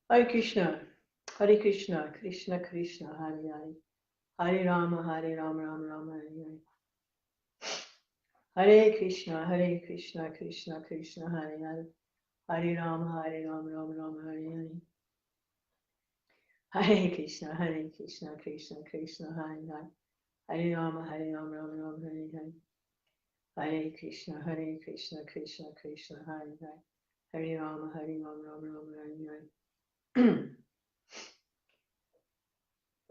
Hare Krishna, Hare Krishna, Krishna Krishna, Hare Hare, Hare Rama, Rama Rama, Hare Hare. Hare Krishna, Krishna Krishna, Hare Hare, Hare Rama, Rama Rama, Hare Hare. Hare Krishna, Krishna Krishna, Hare Hare, Hare Rama, Rama Rama, Hare Hare. Hare Krishna, Krishna Krishna, Hare Hare, Hare Rama, Rama Rama, Hare Hare.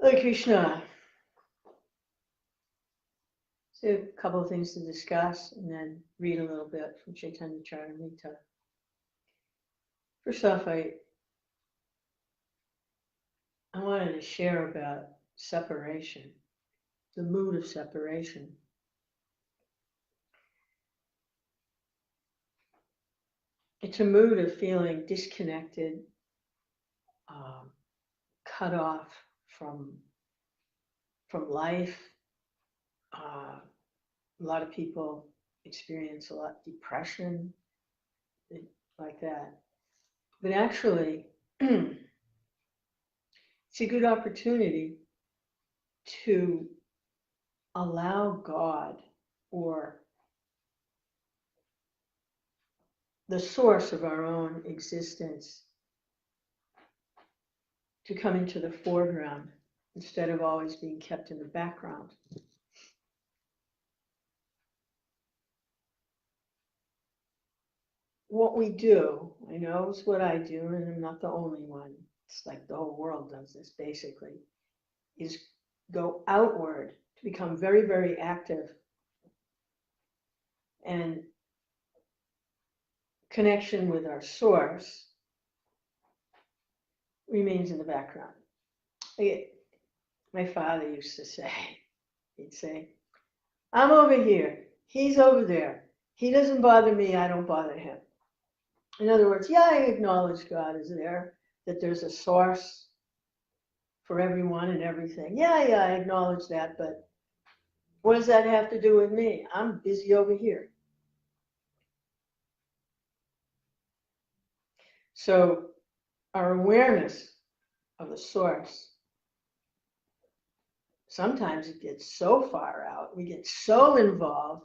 Hare Krishna. So a couple of things to discuss and then read a little bit from Chaitanya Charitamrta. First off, I wanted to share about separation, the mood of separation. It's a mood of feeling disconnected, cut off from life. A lot of people experience a lot of depression, like that. But actually, it's a good opportunity to allow God, or the source of our own existence, to come into the foreground instead of always being kept in the background. What we do, I know it's what I do, and I'm not the only one. It's like the whole world does this basically, is go outward to become very, very active, and connection with our source remains in the background. My father used to say, he'd say, I'm over here, he's over there. He doesn't bother me, I don't bother him. In other words, yeah, I acknowledge God is there, that there's a source for everyone and everything. Yeah, I acknowledge that, but what does that have to do with me? I'm busy over here. So our awareness of the source, sometimes it gets so far out, we get so involved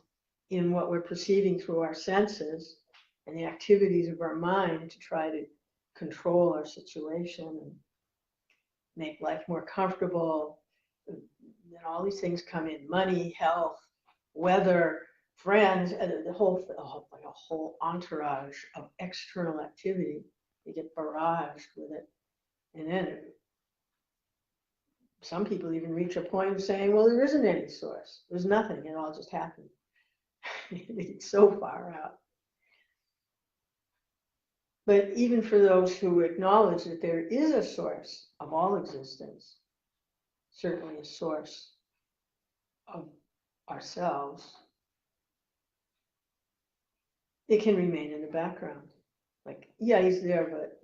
in what we're perceiving through our senses and the activities of our mind to try to control our situation and make life more comfortable. And all these things come in: money, health, weather, friends, the whole, like a whole entourage of external activity. You get barraged with it. And then some people even reach a point of saying, well, there isn't any source. There's nothing. It all just happened. It's so far out. But even for those who acknowledge that there is a source of all existence, certainly a source of ourselves, it can remain in the background. Like, yeah, he's there, but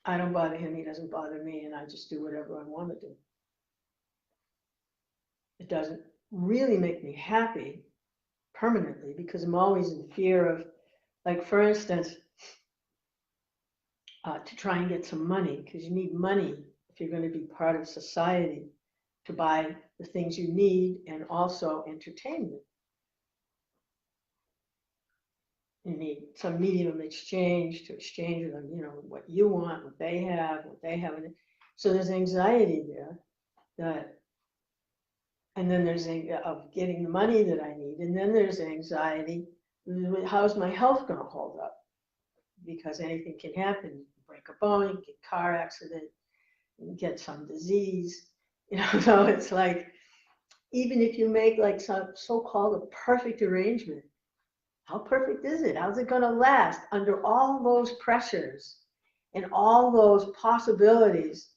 I don't bother him, he doesn't bother me, and I just do whatever I want to do. It doesn't really make me happy permanently, because I'm always in fear of, like, for instance, to try and get some money, because you need money if you're going to be part of society, to buy the things you need and also entertainment. You need some medium of exchange to exchange with them, what you want, what they have. So there's anxiety there, and then there's of getting the money that I need, and then there's anxiety, how's my health going to hold up? Because anything can happen. You can break a bone, you can get a car accident, you can get some disease, so it's like, even if you make like some so-called a perfect arrangement, how perfect is it? How's it going to last under all those pressures and all those possibilities?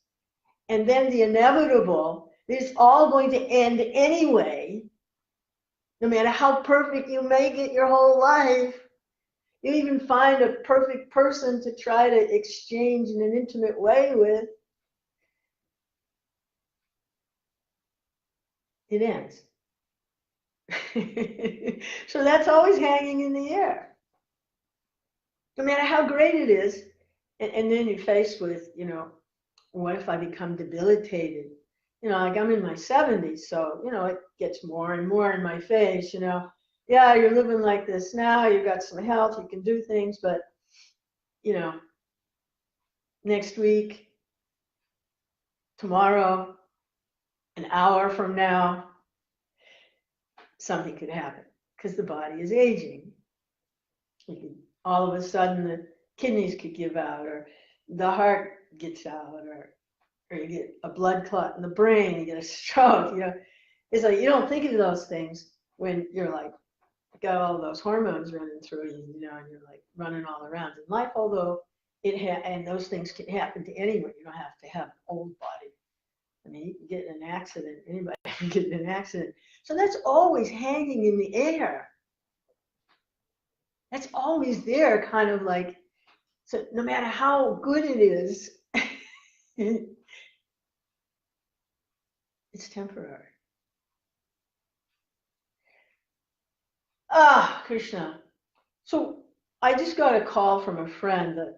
And then the inevitable, it's all going to end anyway, no matter how perfect you make it your whole life. You even find a perfect person to try to exchange in an intimate way with, it ends. So that's always hanging in the air. No matter how great it is, And then you're faced with, what if I become debilitated? Like I'm in my 70s, so, it gets more and more in my face, Yeah, you're living like this now, you've got some health, you can do things, but, next week, tomorrow, an hour from now, something could happen because the body is aging. All of a sudden, the kidneys could give out, or the heart gets out, or you get a blood clot in the brain, you get a stroke. It's like you don't think of those things when you're like got all those hormones running through you, and you're like running all around in life. Although and those things can happen to anyone. You don't have to have an old body. I mean, you can get in an accident. Anybody can get in an accident. So that's always hanging in the air. That's always there, kind of like, so no matter how good it is, it's temporary. Ah, Krishna. So I just got a call from a friend that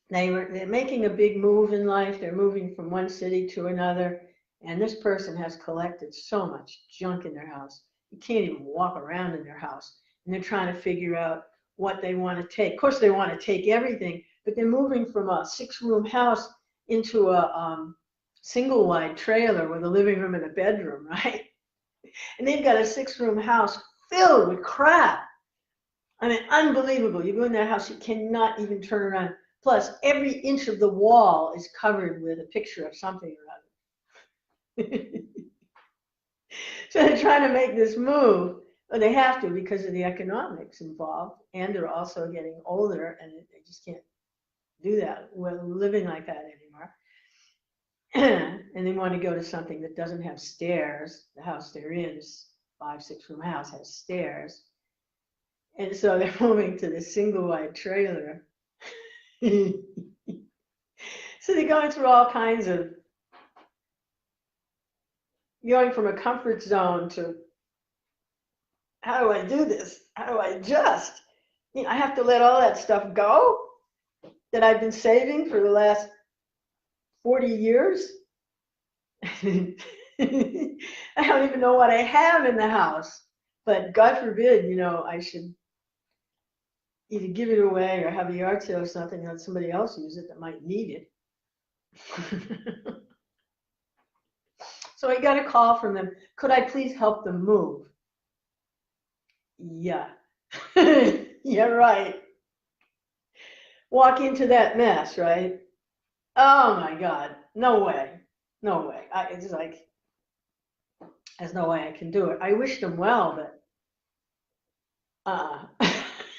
they're making a big move in life. They're moving from one city to another, and this person has collected so much junk in their house. You can't even walk around in their house. And they're trying to figure out what they want to take. Of course, they want to take everything, but they're moving from a 6-room house into a single wide trailer with a living room and a bedroom, right? And they've got a 6-room house filled with crap. I mean, unbelievable. You go in that house, you cannot even turn around. Plus, every inch of the wall is covered with a picture of something or other. So they're trying to make this move, but they have to because of the economics involved, and they're also getting older, and they just can't do that. We're living like that anymore. And they want to go to something that doesn't have stairs. The house they're in is 5-6-room house, has stairs. And so they're moving to this single wide trailer. So they're going through all kinds of, going from a comfort zone to, how do I do this? How do I adjust? I have to let all that stuff go that I've been saving for the last 40 years. I don't even know what I have in the house, but God forbid, I should either give it away or have a yard sale or something and let somebody else use it that might need it. So I got a call from them. Could I please help them move? Yeah. Yeah, right. Walk into that mess, right? Oh my God. No way. No way. It's like, there's no way I can do it. I wish them well, but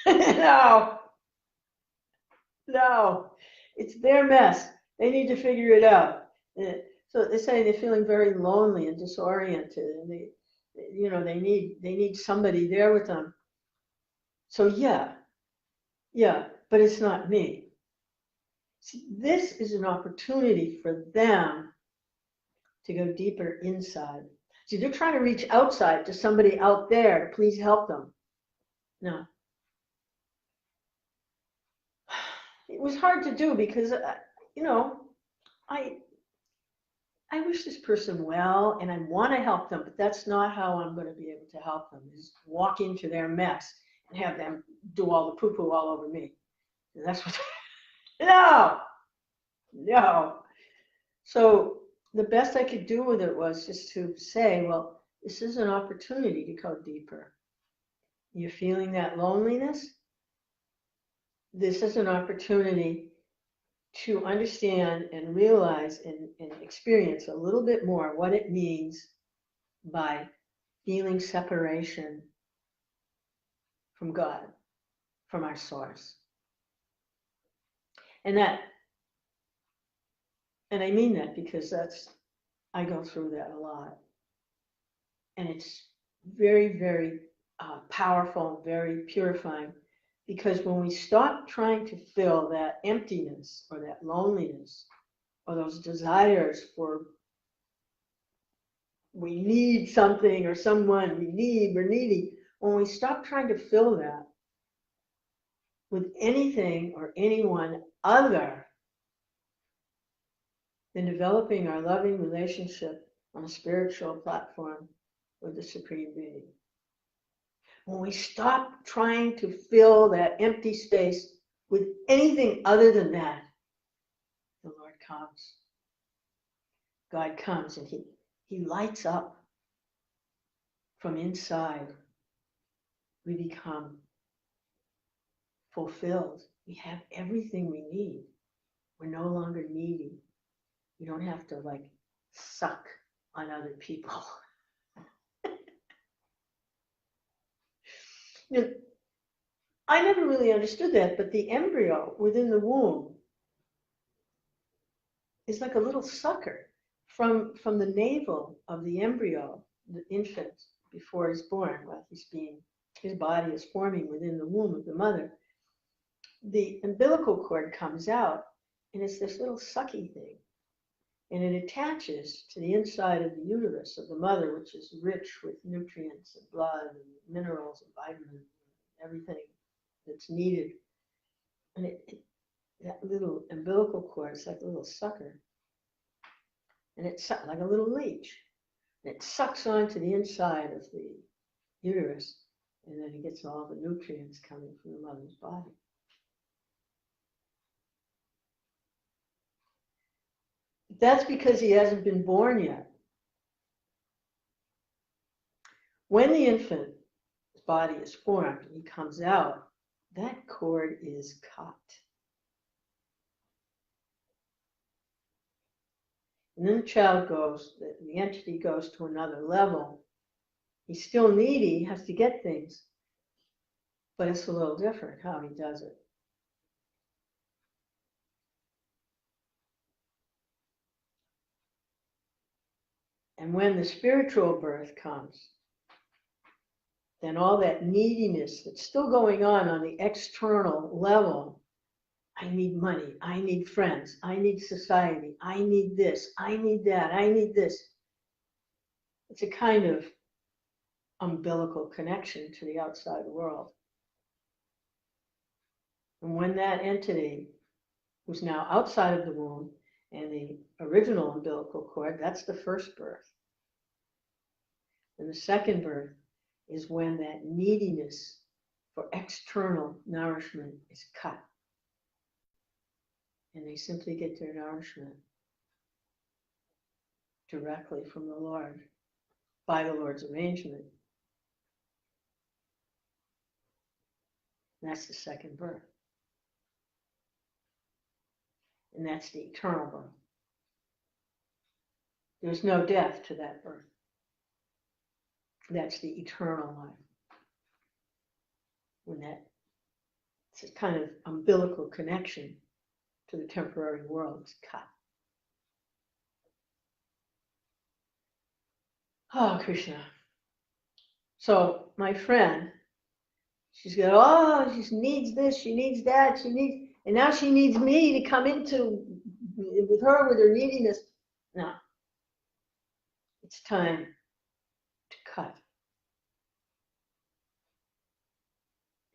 no. No. It's their mess. They need to figure it out. So they say they're feeling very lonely and disoriented, and they need somebody there with them. So yeah, but it's not me. See, this is an opportunity for them to go deeper inside. See, they're trying to reach outside to somebody out there to please help them. No. It was hard to do because, I wish this person well and I want to help them, but that's not how I'm going to be able to help them, is walk into their mess and have them do all the poo-poo all over me. And that's what, no. So the best I could do with it was just to say, well, this is an opportunity to go deeper. You're feeling that loneliness? This is an opportunity to understand and realize and experience a little bit more what it means by feeling separation from God, from our source. And I mean that because I go through that a lot. And it's very, very powerful, very purifying, because when we stop trying to fill that emptiness or that loneliness or those desires for, we need something or someone, we're needy, when we stop trying to fill that, with anything or anyone other than developing our loving relationship on a spiritual platform with the Supreme Being. When we stop trying to fill that empty space with anything other than that, the Lord comes. God comes and he lights up from inside. We become fulfilled. We have everything we need. We're no longer needy. We don't have to suck on other people. You know, I never really understood that, but the embryo within the womb is like a little sucker from the navel of the embryo, the infant, before he's born, while his body is forming within the womb of the mother. The umbilical cord comes out, and it's this little sucky thing. And it attaches to the inside of the uterus of the mother, which is rich with nutrients and blood and minerals and vitamins and everything that's needed. And that little umbilical cord is like a little sucker. And it's like a little leech. And it sucks onto the inside of the uterus, and then it gets all the nutrients coming from the mother's body. That's because he hasn't been born yet. When the infant's body is formed and he comes out, that cord is cut. And then the child goes, the entity goes to another level. He's still needy, has to get things, but it's a little different how he does it. And when the spiritual birth comes, then all that neediness that's still going on the external level, I need money, I need friends, I need society, I need this, I need that, I need this. It's a kind of umbilical connection to the outside world. And when that entity, who's now outside of the womb, and the original umbilical cord, that's the first birth. And the second birth is when that neediness for external nourishment is cut. And they simply get their nourishment directly from the Lord, by the Lord's arrangement. And that's the second birth. And that's the eternal birth. There's no death to that birth. That's the eternal life. When it's a kind of umbilical connection to the temporary world is cut. Oh, Krishna. So my friend, she needs this, she needs that, and now she needs me to come into with her neediness. No. It's time to cut.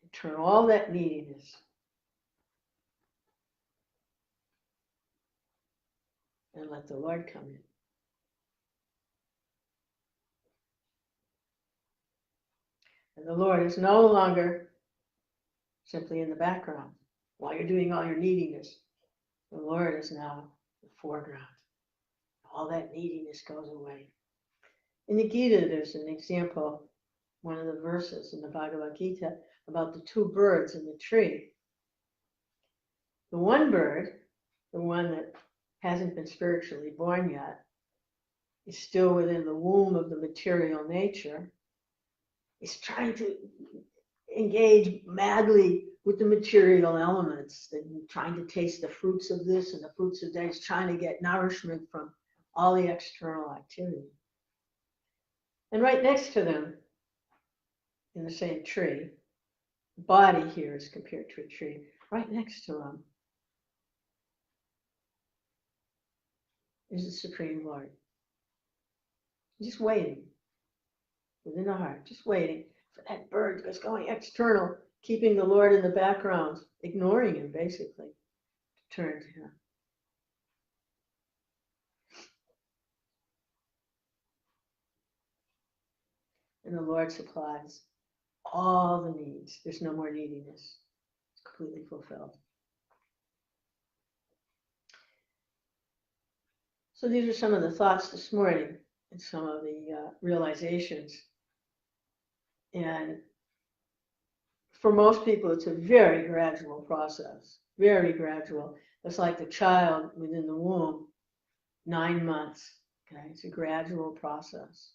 And turn all that neediness and let the Lord come in. And the Lord is no longer simply in the background while you're doing all your neediness. The Lord is now the foreground. All that neediness goes away. In the Gita, there's an example, one of the verses in the Bhagavad Gita, about the two birds in the tree. The one bird, the one that hasn't been spiritually born yet, is still within the womb of the material nature, is trying to engage madly with the material elements, and trying to taste the fruits of this and the fruits of that. He's trying to get nourishment from all the external activity. And right next to them, in the same tree, body here is compared to a tree, right next to them is the Supreme Lord. Just waiting within the heart, just waiting for that bird that's going external keeping the Lord in the background, ignoring him basically, to turn to him. And the Lord supplies all the needs. There's no more neediness. It's completely fulfilled. So these are some of the thoughts this morning and some of the realizations. And for most people, it's a very gradual process, very gradual. It's like the child within the womb, 9 months. Okay, it's a gradual process.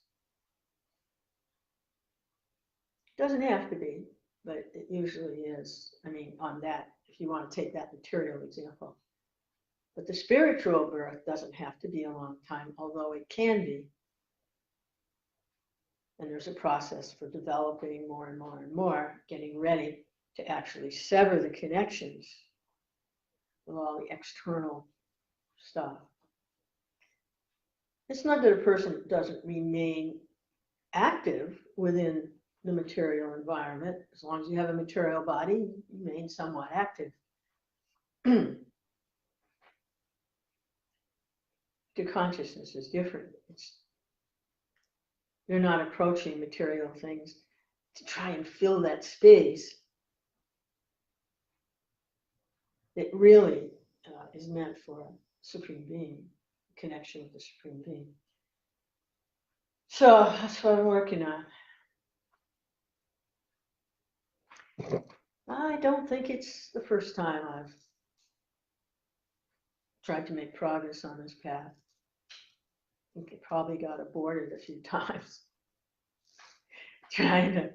Doesn't have to be, but it usually is. I mean, on that, if you want to take that material example. But the spiritual birth doesn't have to be a long time, although it can be. And there's a process for developing more and more and more, getting ready to actually sever the connections with all the external stuff. It's not that a person doesn't remain active within the material environment. As long as you have a material body, you remain somewhat active. The consciousness is different. You're not approaching material things to try and fill that space that really is meant for Supreme Being, connection with the Supreme Being. So that's what I'm working on. I don't think it's the first time I've tried to make progress on this path. I think it probably got aborted a few times. Trying to,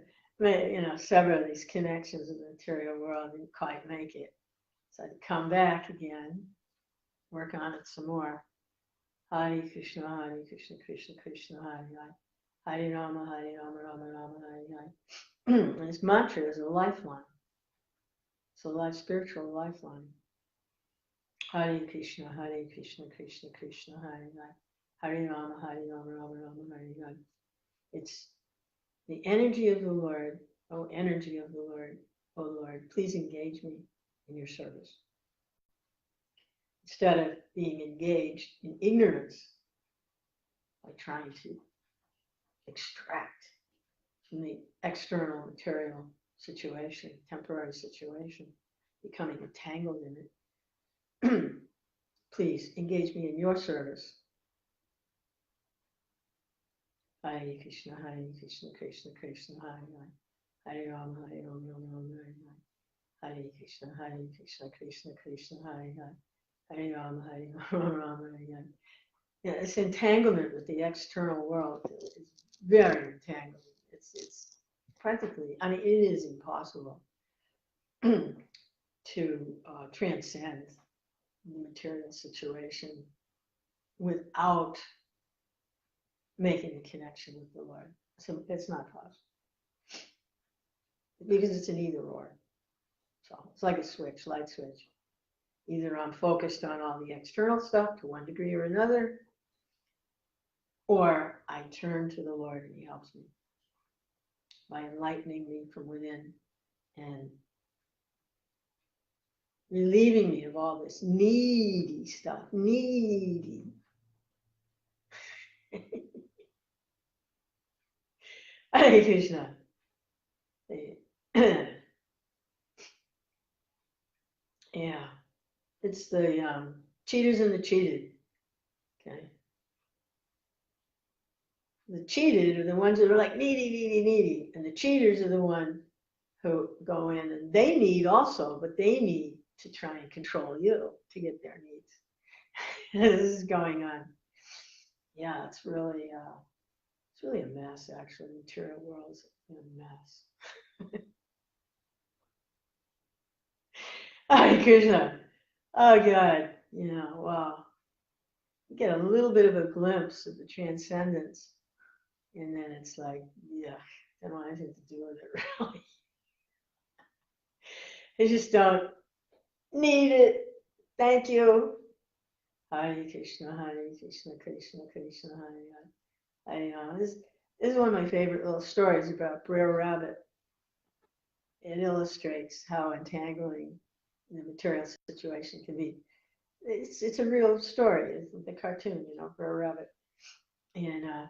sever these connections in the material world, didn't quite make it. So I had to come back again, work on it some more. Hare Krishna, Krishna Krishna, Hare Hare. Hare Rama, Hare Rama, Rama Rama, Hare Hare. And this mantra is a lifeline. It's a spiritual lifeline. Hare Krishna, Krishna Krishna, Hare Hare. Hare Rama, Hare Rama, Rama Rama, Hare Hare. It's the energy of the Lord. Oh, energy of the Lord. Oh, Lord, please engage me in your service. Instead of being engaged in ignorance by trying to extract from the external material situation, temporary situation, becoming entangled in it. Please engage me in your service. Hare Krishna, Krishna Krishna, Hare Hare. Hare Rama, Hare Rama, Rama Rama, Hare Hare. Hare Krishna, Krishna Krishna, Hare Hare. Hare Rama, Hare Rama, Rama Hare. Yeah, it's entanglement with the external world. It's very entangled. It's practically, I mean, it is impossible to transcend the material situation without making a connection with the Lord. So it's not possible because it's an either or. So it's like a switch, light switch. Either I'm focused on all the external stuff to one degree or another, or I turn to the Lord and he helps me by enlightening me from within and relieving me of all this needy stuff, needy. Hare Krishna. Yeah, it's the cheaters and the cheated. Okay. The cheated are the ones that are like needy, needy, needy. And the cheaters are the ones who go in and they need also, but they need to try and control you to get their needs. This is going on. Yeah, it's really a mess, actually. The material world is a mess. Hare Krishna. Oh, God. Wow. You get a little bit of a glimpse of the transcendence. And then it's like, yeah, I don't want anything to do with it, really. I just don't need it. Thank you. Hare Krishna, Krishna Krishna, Hare Hare. This is one of my favorite little stories about Brer Rabbit. it illustrates how entangling the material situation can be. It's a real story. It's the cartoon, Brer Rabbit. And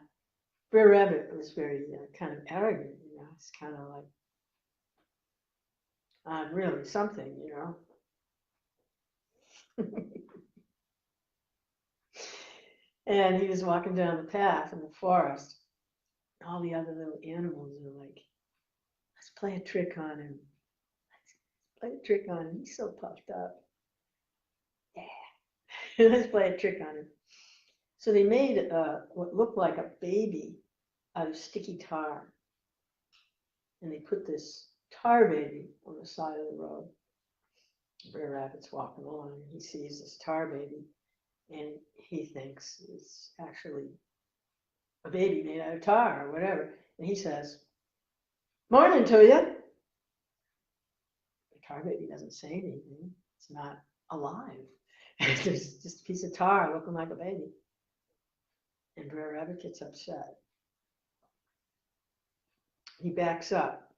Brer Rabbit was very kind of arrogant, It's kind of like, I'm really something, And he was walking down the path in the forest. All the other little animals are like, let's play a trick on him. Let's play a trick on him. He's so puffed up. Yeah. Let's play a trick on him. So they made what looked like a baby out of sticky tar. And they put this tar baby on the side of the road. Brer Rabbit's walking along and he sees this tar baby and he thinks it's actually a baby made out of tar or whatever. And he says, "Morning to you." The tar baby doesn't say anything. It's not alive. It's just a piece of tar looking like a baby. And Brer Rabbit gets upset. He backs up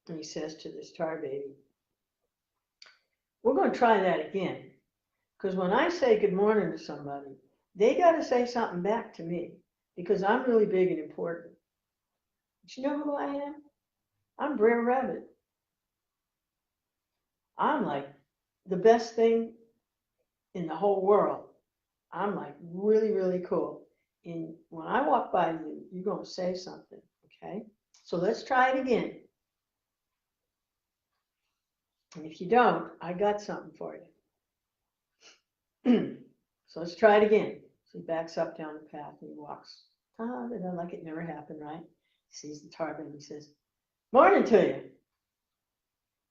and he says to this tar baby, "We're going to try that again. Because when I say good morning to somebody, they got to say something back to me because I'm really big and important. But you know who I am? I'm Brer Rabbit. I'm like the best thing in the whole world. I'm like really, really cool. And when I walk by you, you're going to say something, okay? So let's try it again. And if you don't, I got something for you." So let's try it again. So he backs up down the path and he walks. Like it never happened, right? He sees the tar baby. He says, "Morning to you."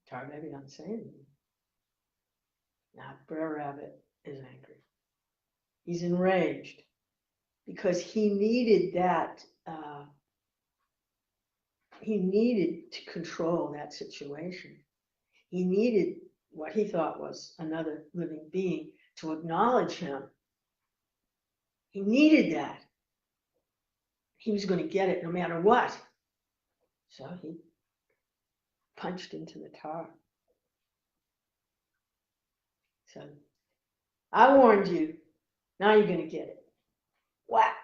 Tar baby doesn't say anything. Now Brer Rabbit is angry. He's enraged because he needed that. He needed to control that situation. He needed what he thought was another living being to acknowledge him. He needed that. He was going to get it no matter what. So he punched into the tar. So, "I warned you. Now you're going to get it." Whack!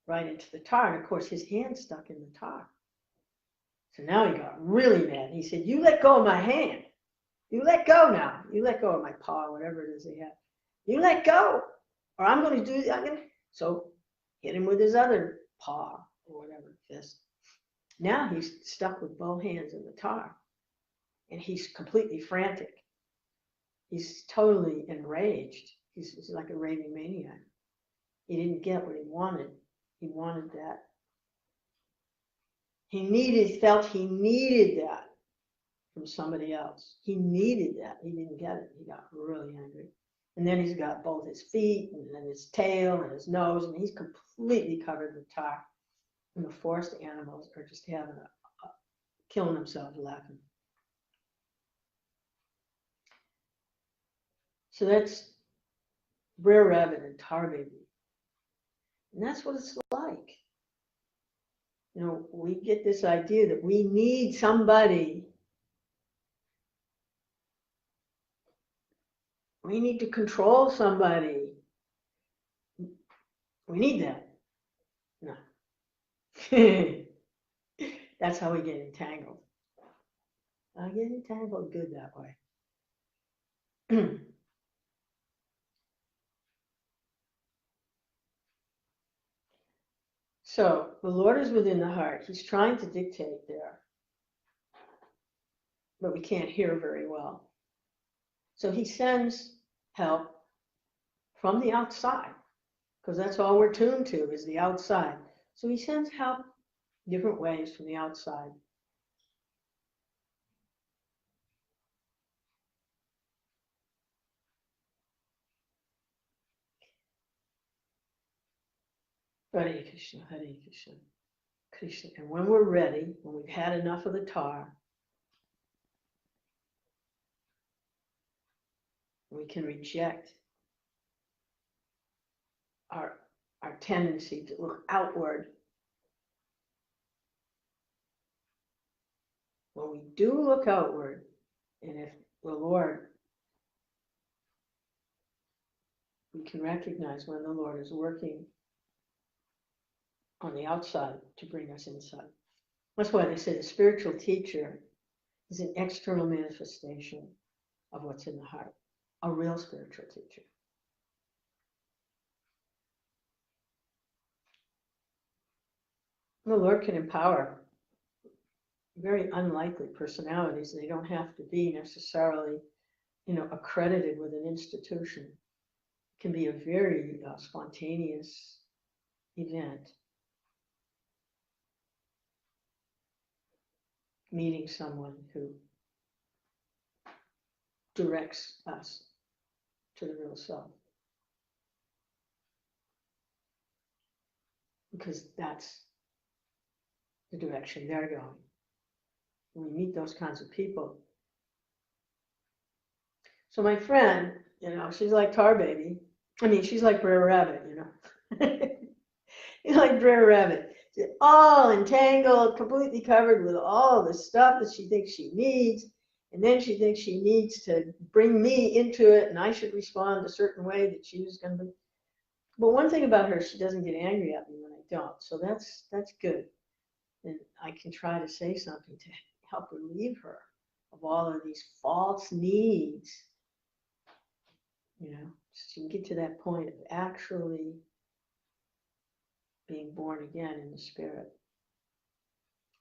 Right into the tar. And of course, his hand stuck in the tar. So now he got really mad. He said, "You let go of my hand. You let go now. You let go of my paw," whatever it is they have. "You let go, or I'm going to do it." So hit him with his other paw or whatever, fist. Now he's stuck with both hands in the tar. And he's completely frantic. He's totally enraged. He's like a raving maniac. He didn't get what he wanted. He wanted that. Felt he needed that from somebody else. He needed that. He didn't get it. He got really angry. And then he's got both his feet and then his tail and his nose, and he's completely covered with tar. And the forest animals are just killing themselves laughing. So that's Brer Rabbit and Tar Baby. And that's what it's like. We get this idea that we need somebody. We need to control somebody. We need that. No. That's how we get entangled. I get entangled good that way. So the Lord is within the heart. He's trying to dictate there, but we can't hear very well. So he sends help from the outside, because that's all we're tuned to is the outside. So he sends help different ways from the outside. Hare Krishna, Hare Krishna, Krishna. And when we're ready, when we've had enough of the tar, we can reject our tendency to look outward. when we do look outward, and if the Lord, we can recognize when the Lord is working on the outside to bring us inside. That's why they say the spiritual teacher is an external manifestation of what's in the heart, a real spiritual teacher. The Lord can empower very unlikely personalities. They don't have to be necessarily, accredited with an institution. It can be a very spontaneous event. Meeting someone who directs us to the real self. Because that's the direction they're going. When we meet those kinds of people. So my friend, she's like Tar Baby. She's like Brer Rabbit, She's like Brer Rabbit. She's all entangled, completely covered with all the stuff that she thinks she needs. And then she thinks she needs to bring me into it, and I should respond a certain way that she was going to be. But one thing about her, she doesn't get angry at me when I don't. So that's good. And I can try to say something to help relieve her of all of these false needs. So she can get to that point of actually being born again in the spirit,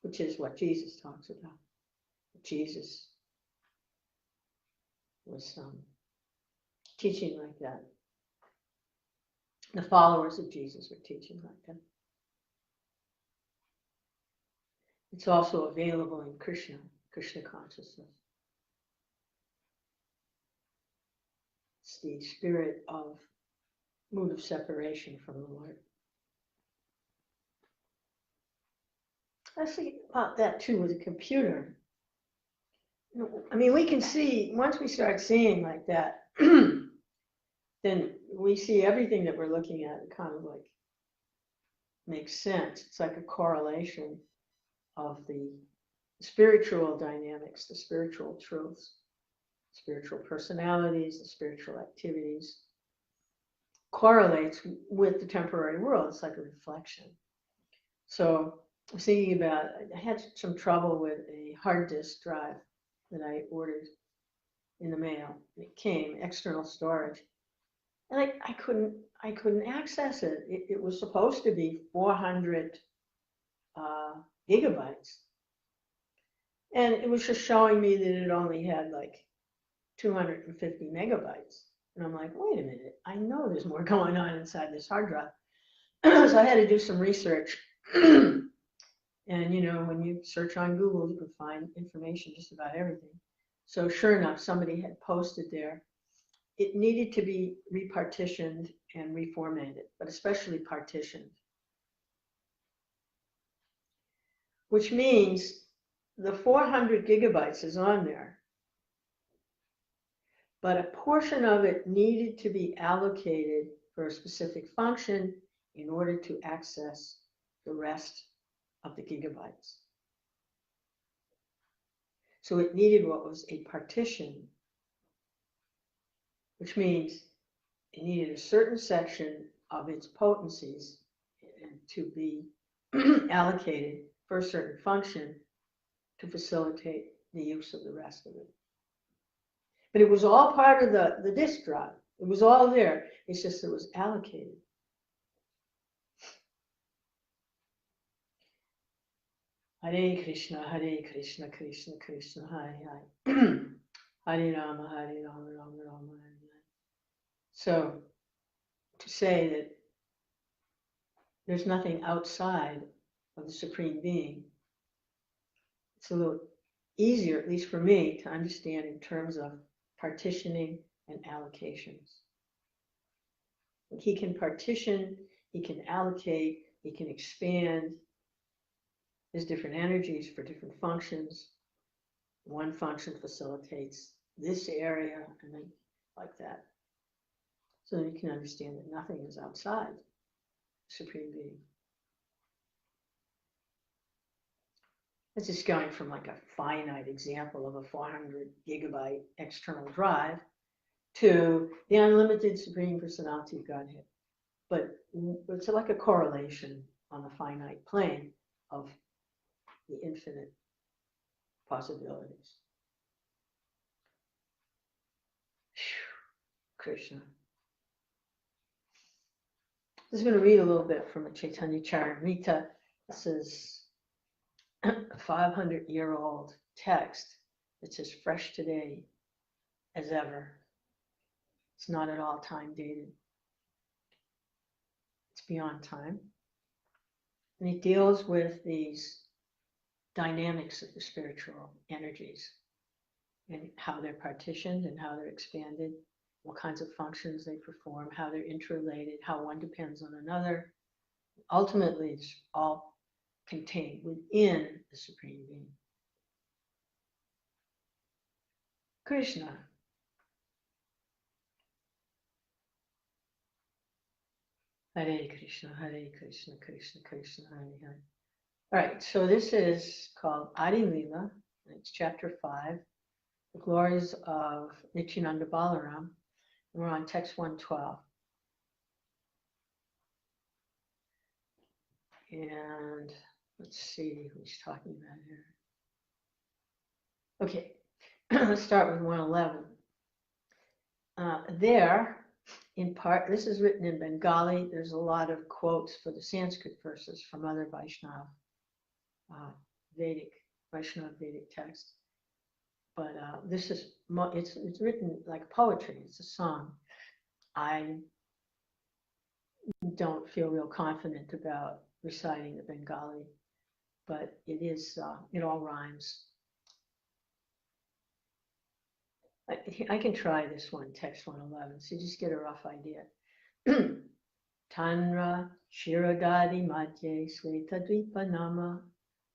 which is what Jesus talks about. Jesus was teaching like that. The followers of Jesus were teaching like that. It's also available in Krishna consciousness. It's the spirit of mood of separation from the Lord. I think about that too with a computer. We can see, once we start seeing like that, then we see everything that we're looking at. It kind of like makes sense. It's like a correlation of the spiritual dynamics, the spiritual truths, spiritual personalities, the spiritual activities, correlates with the temporary world. It's like a reflection. So I was thinking about, I had some trouble with a hard disk drive that I ordered in the mail. It came, external storage. And I couldn't access it. It was supposed to be 400 gigabytes. And it was just showing me that it only had like 250 megabytes. And I'm like, wait a minute, I know there's more going on inside this hard drive. So I had to do some research. And when you search on Google, you can find information just about everything. So sure enough, somebody had posted there. It needed to be repartitioned and reformatted, but especially partitioned. Which means the 400 gigabytes is on there, but a portion of it needed to be allocated for a specific function in order to access the rest of the gigabytes. So it needed what was a partition, which means it needed a certain section of its potencies to be allocated for a certain function to facilitate the use of the rest of it. But it was all part of the disk drive. It was all there. It's just it was allocated. Hare Krishna, Krishna Krishna, Hare Hare. Hare Rama, Rama Rama, Hare Hare. So to say that there's nothing outside of the Supreme Being, it's a little easier, at least for me, to understand in terms of partitioning and allocations. He can partition, he can allocate, he can expand. There's different energies for different functions. One function facilitates this area, and then like that. So you can understand that nothing is outside the Supreme Being. It's just going from like a finite example of a 400 gigabyte external drive to the unlimited Supreme Personality of Godhead. But it's like a correlation on a finite plane of the infinite possibilities. Krishna. I'm just going to read a little bit from a Chaitanya Charitamrta. This is a 500-year-old text that's as fresh today as ever. It's not at all time dated. It's beyond time. And it deals with these dynamics of the spiritual energies and how they're partitioned and how they're expanded, what kinds of functions they perform, how they're interrelated, how one depends on another. Ultimately, it's all contained within the Supreme Being. Krishna. Hare Krishna, Hare Krishna, Krishna Krishna, Hare Hare. All right, so this is called Adi Lila. It's chapter 5, the glories of Nityananda Balaram. And we're on text 112. And let's see who he's talking about here. Okay, let's start with 111. There, in part, this is written in Bengali. There's a lot of quotes for the Sanskrit verses from other Vaishnava, Vaishnava Vedic texts. But this is, it's written like poetry. It's a song. I don't feel real confident about reciting the Bengali, but it is, it all rhymes. I can try this one, text 111, so you just get a rough idea. Tanra Shirodadi Madhye Svetadvipa Nama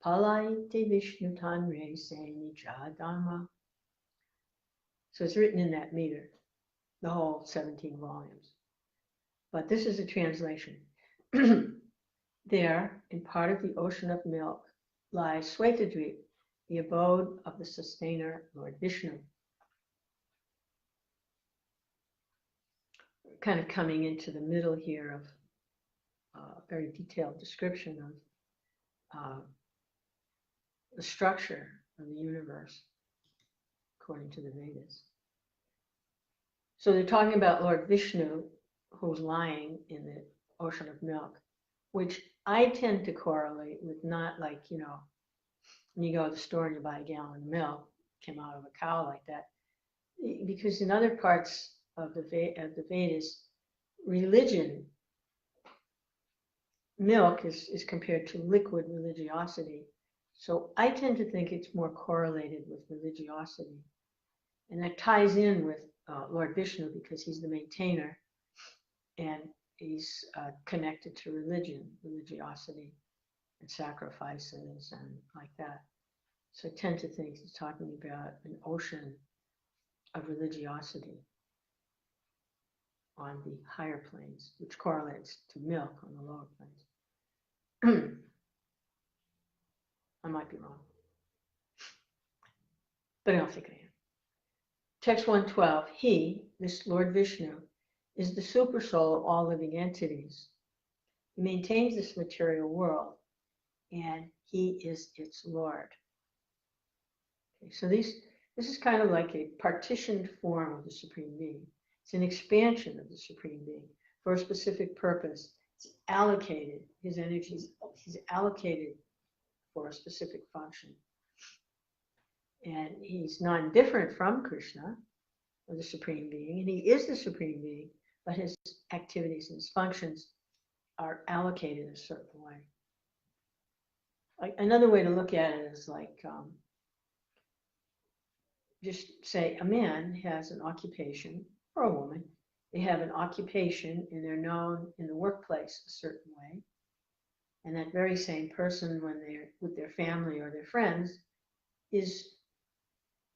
Palaite Vishnu Tanre Seni Jadama. So it's written in that meter, the whole 17 volumes. But this is a translation. There, in part of the ocean of milk, lies Svetadvip, the abode of the sustainer, Lord Vishnu. Kind of coming into the middle here of a very detailed description of the structure of the universe, according to the Vedas. So they're talking about Lord Vishnu, who's lying in the ocean of milk, which I tend to correlate with not like, you know, when you go to the store and you buy a gallon of milk, came out of a cow like that. Because in other parts of the Vedas, religion, milk is compared to liquid religiosity. So I tend to think it's more correlated with religiosity. And that ties in with Lord Vishnu because he's the maintainer and he's connected to religion, religiosity, and sacrifices and like that. So I tend to think he's talking about an ocean of religiosity on the higher planes, which correlates to milk on the lower planes. I might be wrong, but I don't think I am. Text 112, he, this Lord Vishnu, is the super soul of all living entities. He maintains this material world, and he is its Lord. Okay, so this is kind of like a partitioned form of the Supreme Being. It's an expansion of the Supreme Being for a specific purpose. It's allocated, his energies, he's allocated for a specific function. And he's non-different from Krishna, or the Supreme Being, and he is the Supreme Being, but his activities and his functions are allocated a certain way. Like, another way to look at it is like, just say a man has an occupation, or a woman, they have an occupation and they're known in the workplace a certain way. And that very same person, when they're with their family or their friends, is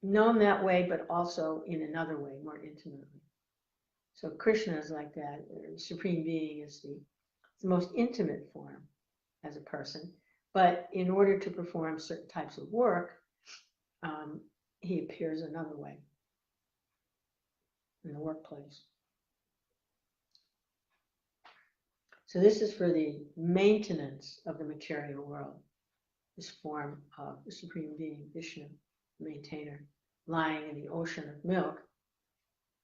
known that way, but also in another way, more intimately. So Krishna is like that. The Supreme Being is the most intimate form as a person, But in order to perform certain types of work, he appears another way in the workplace. So this is for the maintenance of the material world, this form of the Supreme Being, Vishnu, maintainer, lying in the ocean of milk,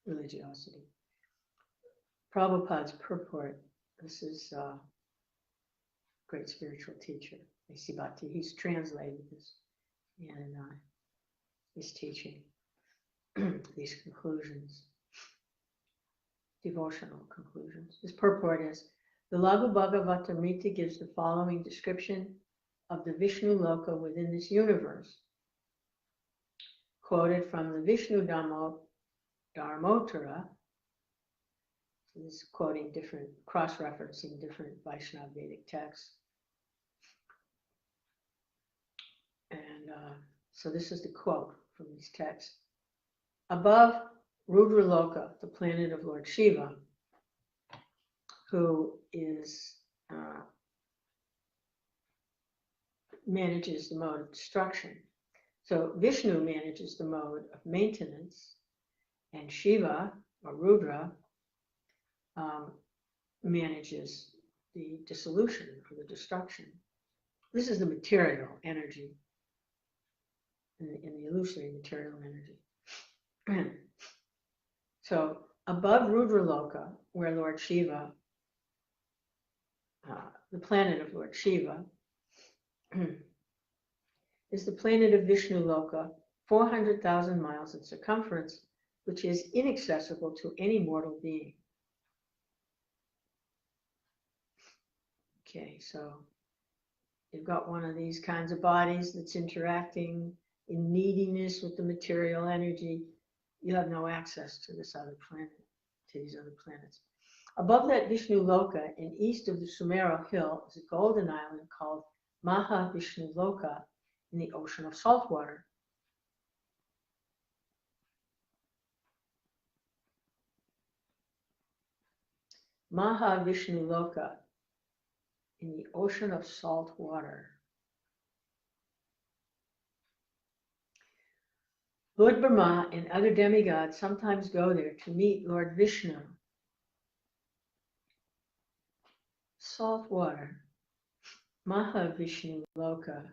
religiosity. Prabhupada's purport, this is a great spiritual teacher, Sibati. He's translated this in his teaching, these conclusions, devotional conclusions. His purport is, the Laghu Bhagavatamrita gives the following description of the Vishnu Loka within this universe, quoted from the Vishnu Dharmottara. So this is quoting different, cross-referencing different Vaishnava Vedic texts. And so this is the quote from these texts. Above Rudra Loka, the planet of Lord Shiva, who is manages the mode of destruction. So Vishnu manages the mode of maintenance, and Shiva, or Rudra, manages the dissolution or the destruction. This is the material energy, in the illusory material energy. So above Rudra Loka, where Lord Shiva, the planet of Lord Shiva, is the planet of Vishnu Loka, 400,000 miles in circumference, which is inaccessible to any mortal being. Okay, so you've got one of these kinds of bodies that's interacting in neediness with the material energy. You have no access to this other planet, to these other planets. Above that Vishnu Loka and east of the Sumera hill is a golden island called Maha Vishnu Loka in the ocean of salt water. Maha Vishnu Loka in the ocean of salt water. Lord Brahma and other demigods sometimes go there to meet Lord Vishnu. Salt water, Maha Vishnu Loka.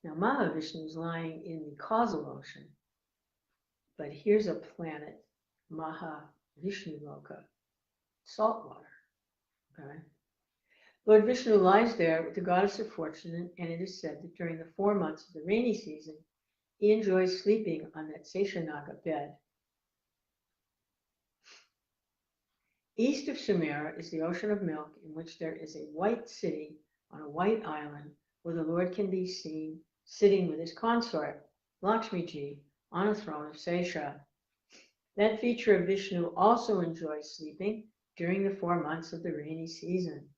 Now Mahavishnu is lying in the causal ocean, but here's a planet, Maha Vishnu Loka, salt water. Okay? Lord Vishnu lies there with the goddess of fortune, and it is said that during the 4 months of the rainy season, he enjoys sleeping on that Seshanaga bed. East of Sumera is the ocean of milk, in which there is a white city on a white island where the Lord can be seen sitting with his consort, Lakshmiji, on a throne of Sesha. That feature of Vishnu also enjoys sleeping during the 4 months of the rainy season.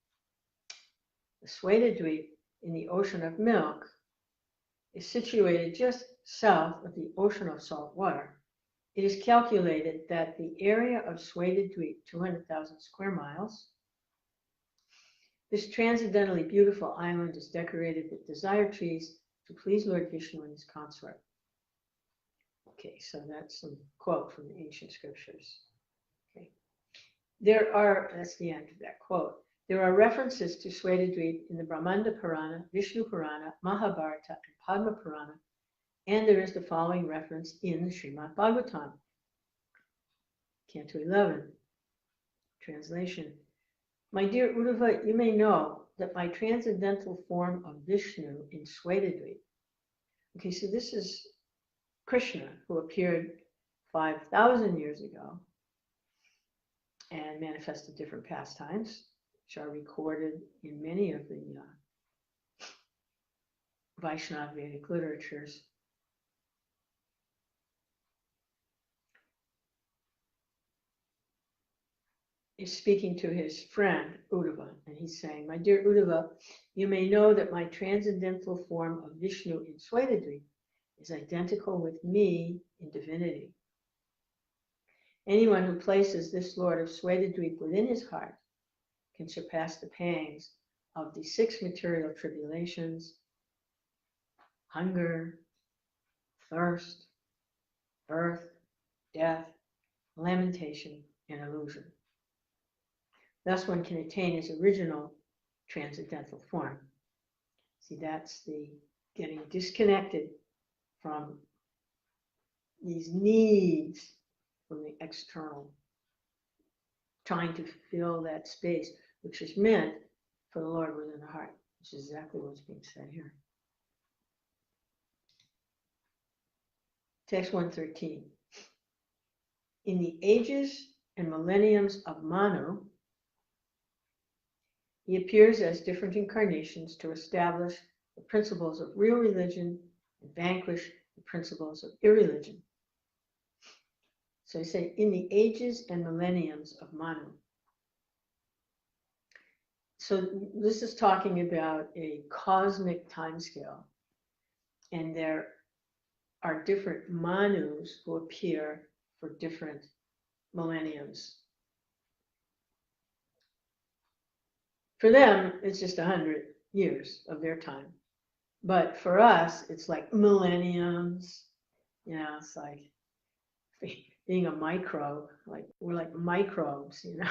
The Svetadweep in the ocean of milk is situated just south of the ocean of salt water. It is calculated that the area of Svetadweep, 200,000 square miles, this transcendently beautiful island is decorated with desire trees to please Lord Vishnu and his consort. Okay, so that's some quote from the ancient scriptures. Okay, that's the end of that quote. There are references to Svetadweep in the Brahmanda Purana, Vishnu Purana, Mahabharata, and Padma Purana, and there is the following reference in the Srimad Bhagavatam, Canto 11, translation. My dear Uddhava, you may know that my transcendental form of Vishnu in Svetadweep. Okay, so this is Krishna, who appeared 5,000 years ago and manifested different pastimes, which are recorded in many of the Vaishnava Vedic literatures. Is speaking to his friend Uddhava, and he's saying, my dear Uddhava, you may know that my transcendental form of Vishnu in Svetadweep is identical with me in divinity. Anyone who places this Lord of Svetadweep within his heart can surpass the pangs of the 6 material tribulations: hunger, thirst, birth, death, lamentation, and illusion. Thus one can attain his original transcendental form. See, that's the getting disconnected from these needs from the external, trying to fill that space, which is meant for the Lord within the heart, which is exactly what's being said here. Text 113. In the ages and millenniums of Manu, he appears as different incarnations to establish the principles of real religion and vanquish the principles of irreligion. So he said, in the ages and millenniums of Manu. So this is talking about a cosmic timescale, and there are different Manus who appear for different millenniums. For them, it's just 100 years of their time. But for us, it's like millenniums. You know, it's like being a microbe, like we're like microbes, you know.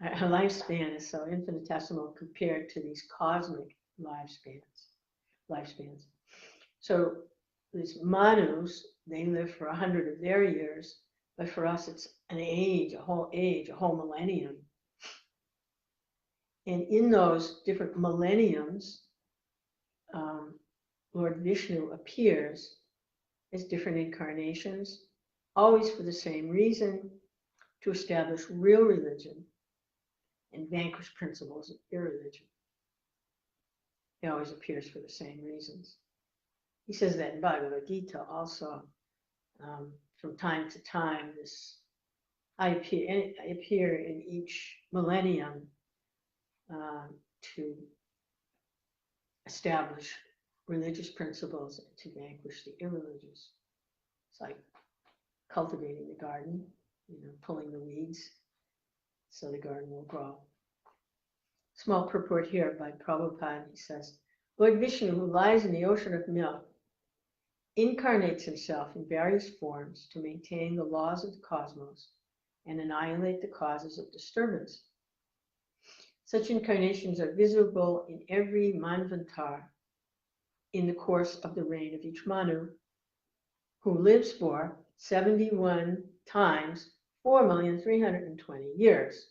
Our lifespan is so infinitesimal compared to these cosmic lifespans. So these Manus, they live for 100 of their years, but for us it's an age, a whole millennium. And in those different millenniums, Lord Vishnu appears as different incarnations, always for the same reason, to establish real religion and vanquish principles of irreligion. He always appears for the same reasons. He says that in Bhagavad Gita also. From time to time, I appear in each millennium to establish religious principles and to vanquish the irreligious. It's like cultivating the garden, you know, pulling the weeds so the garden will grow. Small purport here by Prabhupada. He says, Lord Vishnu, who lies in the ocean of milk, incarnates himself in various forms to maintain the laws of the cosmos and annihilate the causes of disturbance. Such incarnations are visible in every Manvantar in the course of the reign of each Manu, who lives for 71 times 4,320,000 years.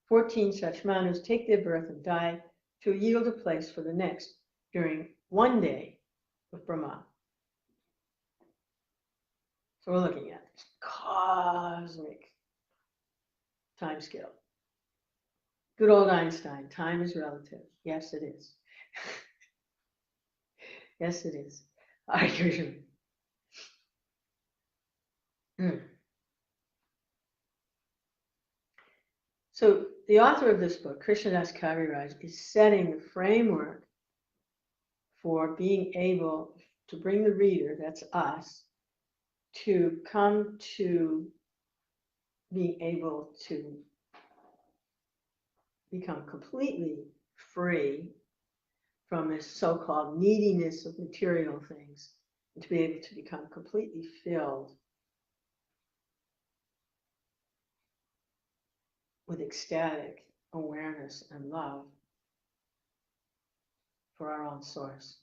14 such Manus take their birth and die to yield a place for the next during one day of Brahma. So we're looking at this cosmic time scale. Good old Einstein, time is relative. Yes, it is. Yes, it is. Hare Krishna. So the author of this book, Krishnadas Kaviraj, is setting the framework for being able to bring the reader, that's us, to come to being able to become completely free from this so-called neediness of material things, and to be able to become completely filled with ecstatic awareness and love for our own source.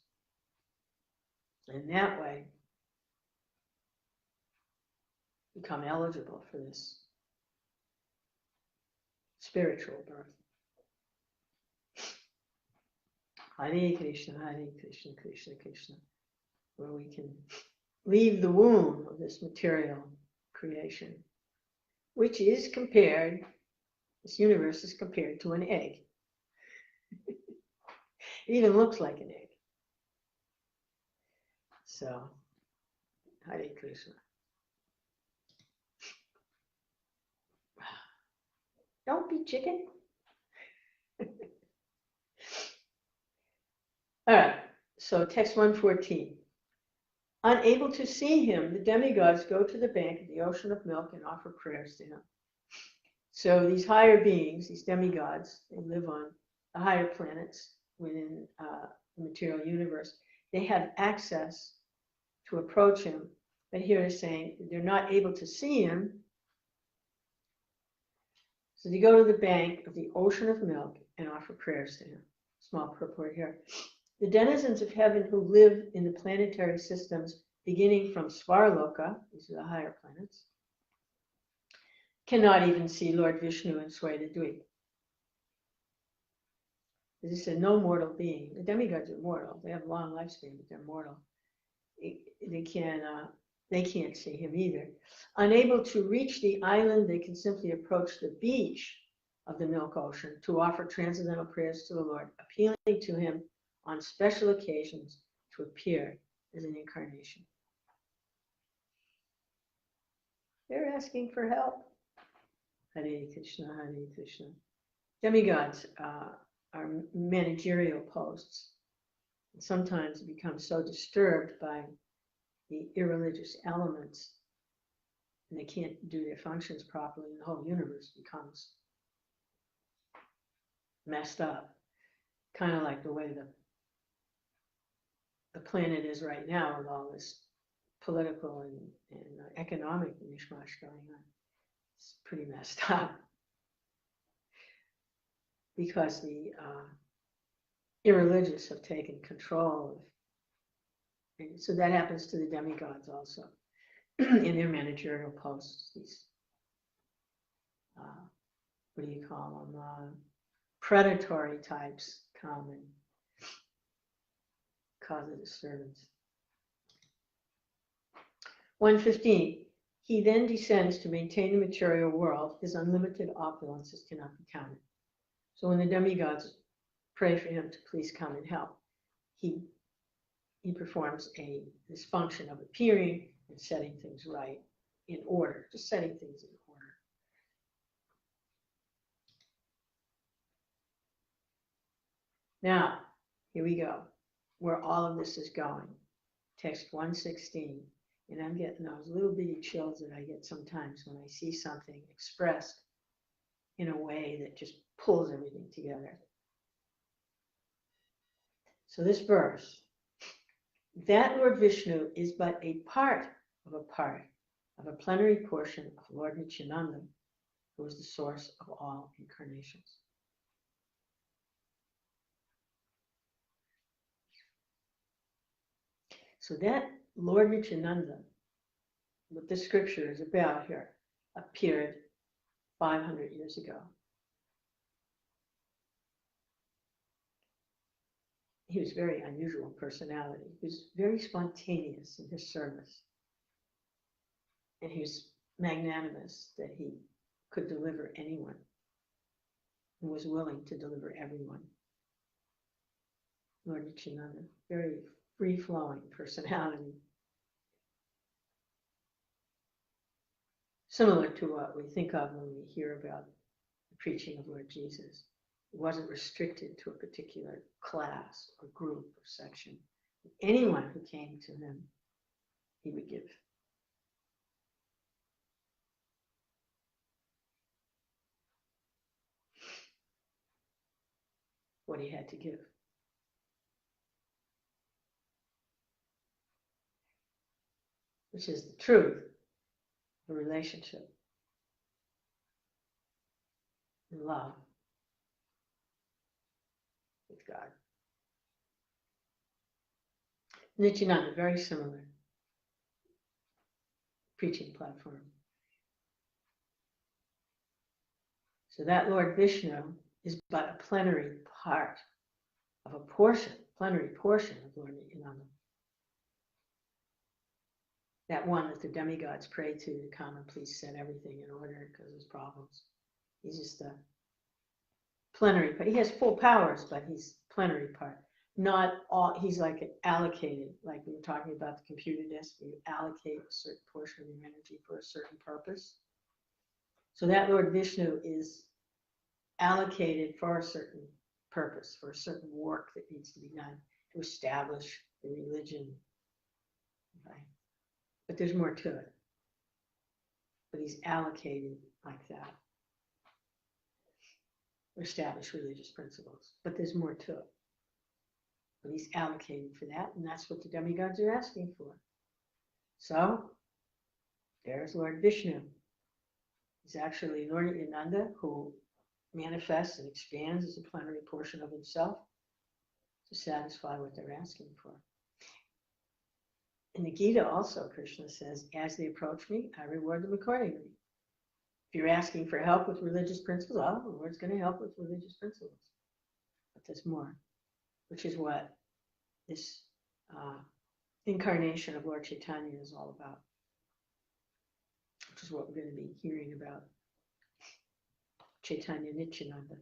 And that way, become eligible for this spiritual birth. Hare Krishna, Krishna Krishna, where we can leave the womb of this material creation, which is compared, this universe is compared to an egg. It even looks like an egg. So, Hare Krishna. Don't be chicken. All right, so text 114. Unable to see him, the demigods go to the bank of the ocean of milk and offer prayers to him. So these higher beings, these demigods, they live on the higher planets within the material universe. They have access to approach him, but here is saying they're not able to see him. So they go to the bank of the ocean of milk and offer prayers to him. Small purport here. The denizens of heaven who live in the planetary systems beginning from Svarloka, these are the higher planets, cannot even see Lord Vishnu and Swaita-dweep. As he said, no mortal being. The demigods are mortal. They have a long lifespan, but they're mortal. They can't see him either. Unable to reach the island, they can simply approach the beach of the milk ocean to offer transcendental prayers to the Lord, appealing to him on special occasions to appear as an incarnation. They're asking for help. Hare Krishna, Hare Krishna. Demigods are managerial posts. And sometimes become so disturbed by the irreligious elements and they can't do their functions properly, and the whole universe becomes messed up. Kind of like the way the planet is right now with all this political and economic mishmash going on. It's pretty messed up because the irreligious have taken control of, and so that happens to the demigods also in their managerial posts. These what do you call them? Predatory types come and cause a disturbance. 115. He then descends to maintain the material world. His unlimited opulences cannot be counted. So when the demigods pray for him to please come and help, he performs this function of appearing and setting things right in order, just setting things in order. Now, here we go, where all of this is going. Text 116. And I'm getting those little bitty chills that I get sometimes when I see something expressed in a way that just pulls everything together. So this verse, that Lord Vishnu is but a part of a plenary portion of Lord Nityananda, who is the source of all incarnations. So that Lord Nityananda, what this scripture is about here, appeared 500 years ago. He was a very unusual personality. He was very spontaneous in his service. And he was magnanimous that he could deliver anyone and was willing to deliver everyone. Lord Nityananda, very free-flowing personality. Similar to what we think of when we hear about the preaching of Lord Jesus. It wasn't restricted to a particular class or group or section. Anyone who came to him, he would give. What he had to give. Which is the truth, the relationship, and love with God. Nityananda, very similar preaching platform. So that Lord Vishnu is but a plenary part of a portion, plenary portion of Lord Nityananda. That one that the demigods pray to come and please set everything in order because there's problems. He's just a plenary part. He has full powers, but he's plenary part. Not all, he's like allocated, like we were talking about the computer disk, you allocate a certain portion of your energy for a certain purpose. So that Lord Vishnu is allocated for a certain purpose, for a certain work that needs to be done to establish the religion, Okay? But there's more to it. But he's allocated like that. Establish religious principles. But there's more to it. But he's allocated for that, and that's what the demigods are asking for. So, there's Lord Vishnu. He's actually Lord Ananda, who manifests and expands as a plenary portion of himself to satisfy what they're asking for. In the Gita also, Krishna says, as they approach me, I reward them accordingly. If you're asking for help with religious principles, well, the Lord's going to help with religious principles. But there's more, which is what this incarnation of Lord Chaitanya is all about, which is what we're going to be hearing about. Chaitanya Nityananda.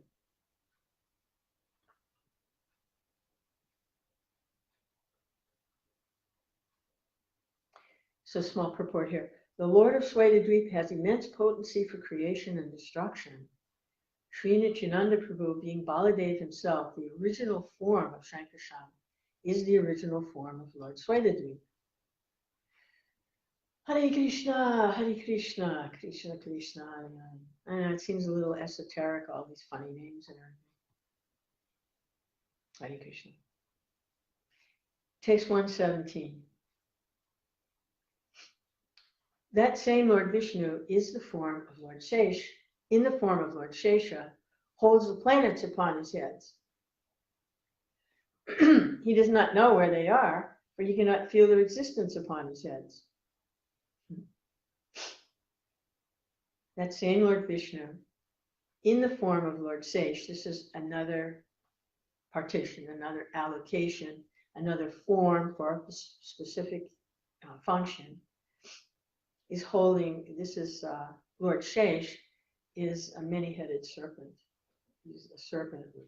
So small purport here. The Lord of Swaitadweep has immense potency for creation and destruction. Sri Nityananda Prabhu, being Baladev himself, the original form of Shankarshan, is the original form of Lord Swaitadweep. Hare Krishna, Krishna Krishna. I know it seems a little esoteric, all these funny names and everything. Hare Krishna. Text 117. That same Lord Vishnu is the form of Lord Shesh, in the form of Lord Shesha, holds the planets upon his heads. He does not know where they are, for he cannot feel their existence upon his heads. That same Lord Vishnu, in the form of Lord Shesh, this is another partition, another allocation, another form for a specific function, is holding, this is Lord Shesh, is a many-headed serpent. He's a serpent with,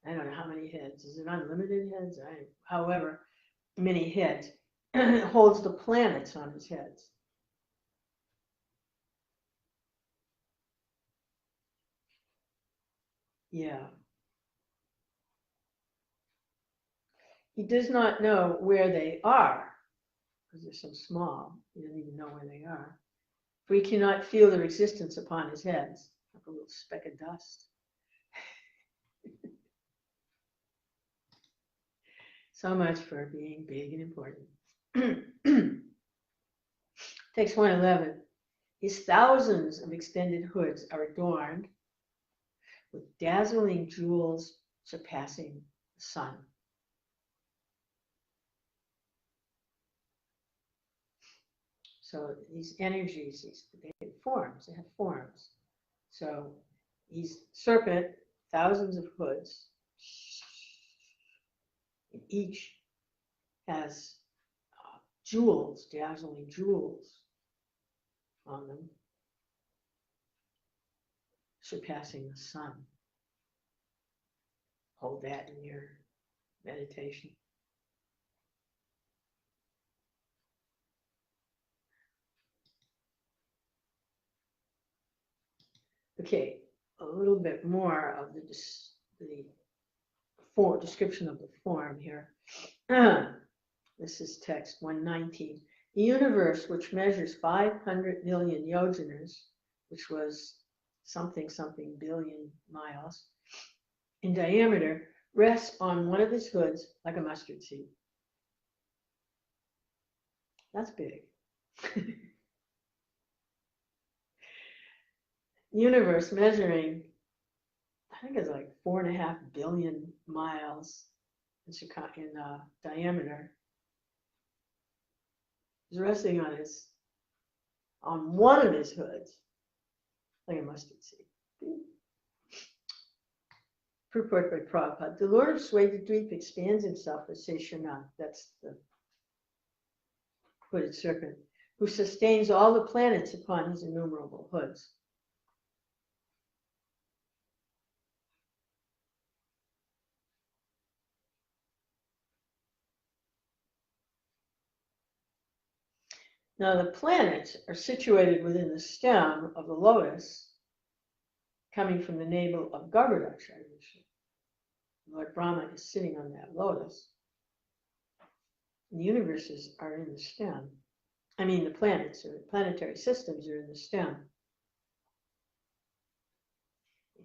I don't know how many heads. Is it unlimited heads? However, many heads. Holds the planets on his heads. Yeah. He does not know where they are, because they're so small. He doesn't even know where they are. For he cannot feel their existence upon his heads, like a little speck of dust. So much for being big and important. Text 111. His thousands of extended hoods are adorned with dazzling jewels surpassing the sun. So these energies, they have forms. So he's serpent, thousands of hoods. Each has jewels, dazzling jewels on them, surpassing the sun. Hold that in your meditation. Okay, a little bit more of the description of the form here. This is text 119. The universe, which measures 500 million yojanas, which was something billion miles in diameter, rests on one of his hoods like a mustard seed. That's big. Universe measuring, I think it's like 4.5 billion miles in diameter, is resting on one of his hoods like a mustard seed. Purport by Prabhupada. The Lord of Swaitadweep expands himself as Seshana, that's the hooded serpent, who sustains all the planets upon his innumerable hoods. Now the planets are situated within the stem of the lotus, coming from the navel of Garbhodakshaya. Lord Brahma is sitting on that lotus. The universes are in the stem. I mean, the planets or planetary systems are in the stem.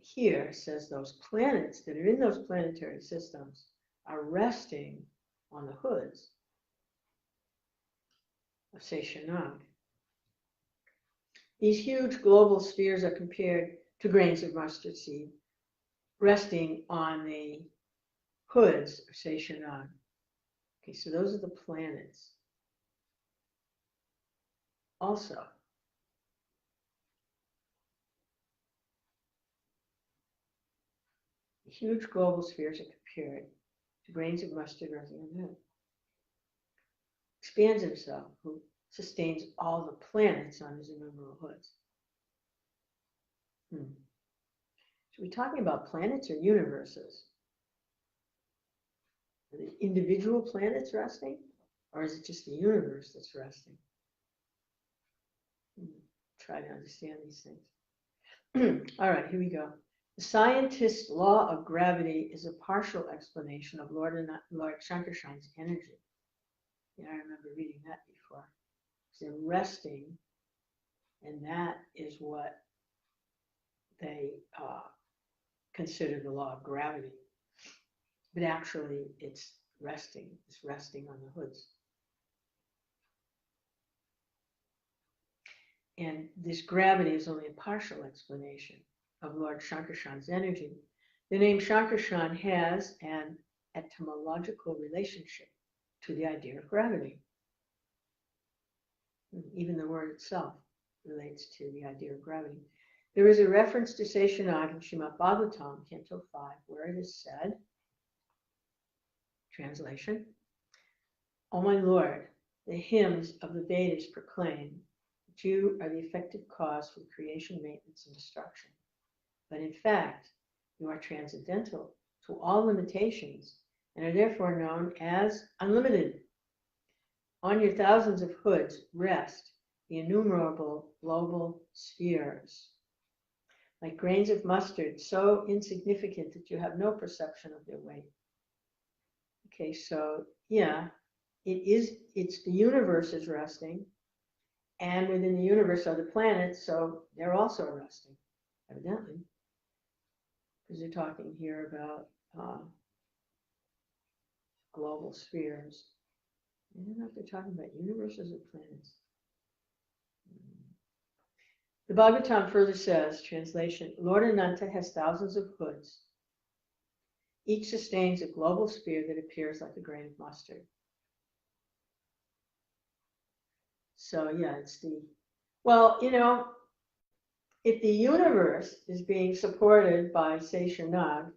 Here it says those planets that are in those planetary systems are resting on the hoods of Seshanag. These huge global spheres are compared to grains of mustard seed resting on the hoods of Seshanag. Okay, so those are the planets. Also, the huge global spheres are compared to grains of mustard resting on the hood. Expands himself, who sustains all the planets on his innumerable hoods. So we're talking about planets or universes? Are the individual planets resting? Or is it just the universe that's resting? Try to understand these things. All right, here we go. The scientist's law of gravity is a partial explanation of Lord Shankarshan's energy. Yeah, I remember reading that before. They're resting, and that is what they consider the law of gravity. But actually, it's resting. It's resting on the hoods. And this gravity is only a partial explanation of Lord Shankarshan's energy. The name Shankarshan has an etymological relationship to the idea of gravity. Even the word itself relates to the idea of gravity. There is a reference to Seshanag in Srimad Bhagavatam, Canto 5, where it is said, translation, O my Lord, the hymns of the Vedas proclaim that you are the effective cause for creation, maintenance, and destruction. But in fact, you are transcendental to all limitations and are therefore known as unlimited. On your thousands of hoods rest the innumerable global spheres, like grains of mustard, so insignificant that you have no perception of their weight. Okay, so yeah, it's the universe is resting, and within the universe are the planets, so they're also resting, evidently, because they're talking here about global spheres. I don't know if they're talking about universes or planets. The Bhagavatam further says, translation, Lord Ananta has thousands of hoods. Each sustains a global sphere that appears like a grain of mustard. So yeah, it's the, well, you know, if the universe is being supported by Seshanag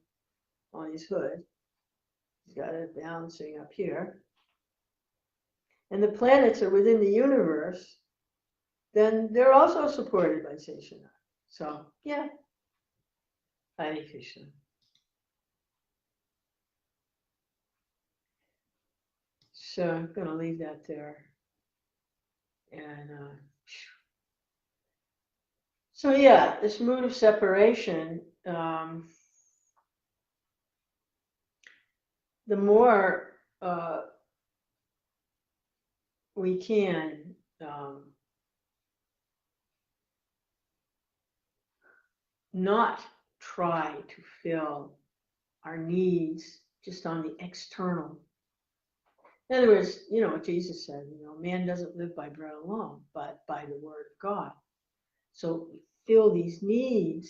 on his hood, he's got it balancing up here, and the planets are within the universe, then they're also supported by Seshanag. So yeah, Hare Krishna. So I'm going to leave that there. And so yeah, this mood of separation, the more we can not try to fill our needs just on the external. In other words, you know what Jesus said, you know, man doesn't live by bread alone, but by the word of God. So we fill these needs,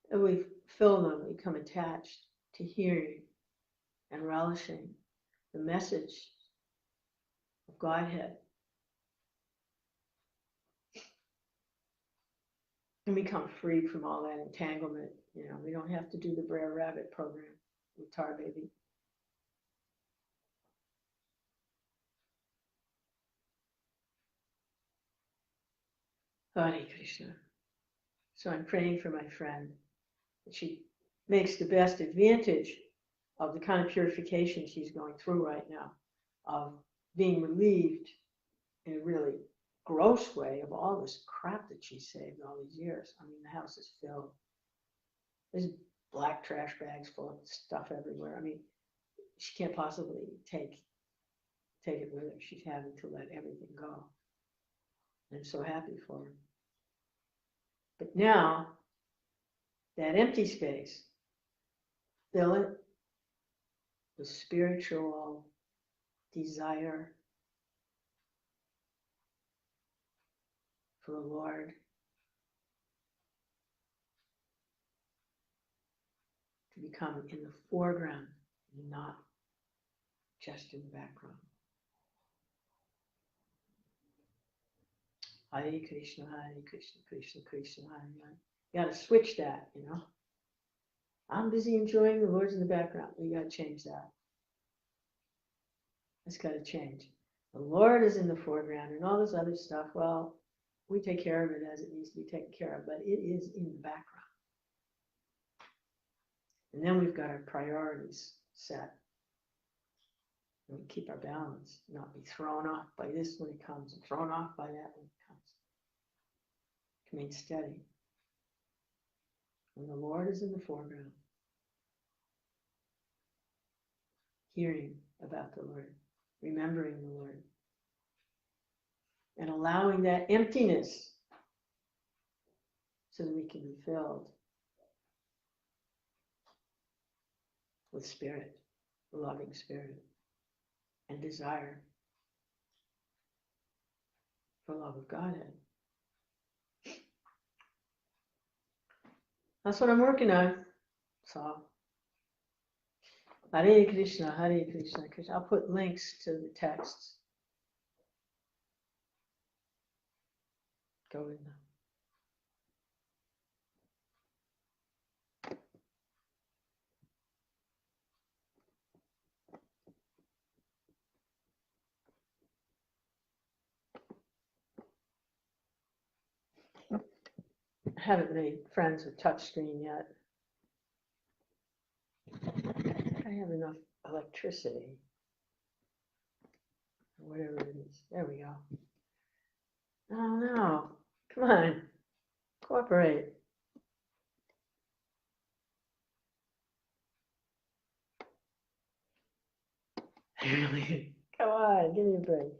and we fill them, we become attached to hearing and relishing the message of Godhead. And become free from all that entanglement. You know, we don't have to do the Brer Rabbit program with Tar Baby. Hare Krishna. So I'm praying for my friend that she makes the best advantage of the kind of purification she's going through right now, of being relieved in a really gross way of all this crap that she saved all these years. I mean, the house is filled. There's black trash bags full of stuff everywhere. I mean, she can't possibly take it with her. She's having to let everything go. I'm so happy for her. But now, that empty space, fill it with spiritual desire for the Lord to become in the foreground and not just in the background. Hare Krishna, Hare Krishna, Krishna Krishna, Hare Hare. You got to switch that, you know. I'm busy enjoying the Lord's in the background. We got to change that. That's got to change. The Lord is in the foreground, and all this other stuff, well, we take care of it as it needs to be taken care of, but it is in the background. And then we've got our priorities set. And we keep our balance, not be thrown off by this when it comes, and thrown off by that when it comes. Remain steady. When the Lord is in the foreground, hearing about the Lord, remembering the Lord, and allowing that emptiness so that we can be filled with spirit, loving spirit, and desire for love of Godhead. That's what I'm working on. So, Hare Krishna, Hare Krishna, Krishna. I'll put links to the texts. Go in there. I haven't made friends with touchscreen yet. I have enough electricity. Whatever it is. There we go. Oh no. Come on. Cooperate. Really? Come on, give me a break.